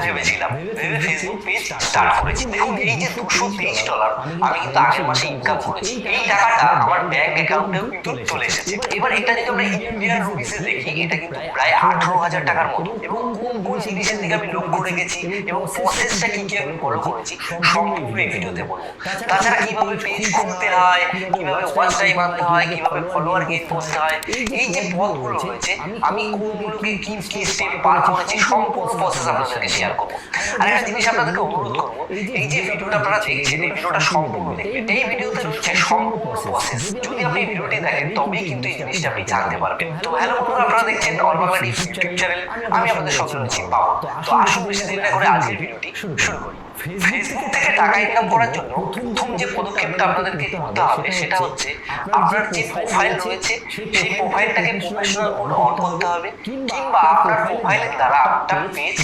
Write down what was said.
ভেবেছিলাম, ভেবে Facebook page start করেছি। দেখুন এই যে $223 আমি কিন্তু আগের মাসে ইনকাম করেছি, এই টাকাটা আমার ব্যাংক অ্যাকাউন্টেও কিন্তু চলে এসেছে। এবার এটা যদি আমরা ইন্ডিয়ান রুপিসে দেখি, এটা কিন্তু প্রায় 18,000 টাকার মতো। এবং কোন কোন জিনিসের দিকে আমি লক্ষ্য রেখেছি এবং প্রসেসটা কি কি আমি ফলো করেছি সম্পূর্ণ এই ভিডিওতে বলবো। তাছাড়া কিভাবে পেজ খুলতে হয়, কিভাবে ওয়াচ টাইম আনতে হয়, কিভাবে ফলোয়ার গেইন করতে হয়, এই যে পথগুলো রয়েছে আমি কোনগুলোকে কি কি স্টেপ পার করেছি সম্পূর্ণ প্রসেস আপনাদেরকে শেয়ার করবো। আর একটা জিনিস আপনাদেরকে অনুরোধ করবো, এই যে ভিডিওটা আপনারা দেখছেন এই ভিডিওটা সম্পূর্ণ দেখবেন। এই ভিডিওতে রয়েছে সম্পূর্ণ প্রসেস। যদি আপনি এই ভিডিওটি দেখেন তবেই কিন্তু এই জিনিসটা আপনি জানতে পারবেন। তো হ্যালো বন্ধুরা, আপনারা দেখছেন all Bangla tips YouTube channel. আমি আপনাদের সঙ্গে রয়েছি পাওয়া। তো আসুন বেশি দেরি না করে আজকের ভিডিওটি শুরু করি। ফেসবুক থেকে টাকা ইনকাম করার জন্য প্রথম যে পদক্ষেপটা আপনাদেরকে করতে হবে সেটা হচ্ছে আপনার যে প্রোফাইল রয়েছে সেই প্রোফাইলটাকে প্রফেশনাল মোড অন করতে হবে, কিংবা আপনার প্রোফাইলের দ্বারা আপনার পেজ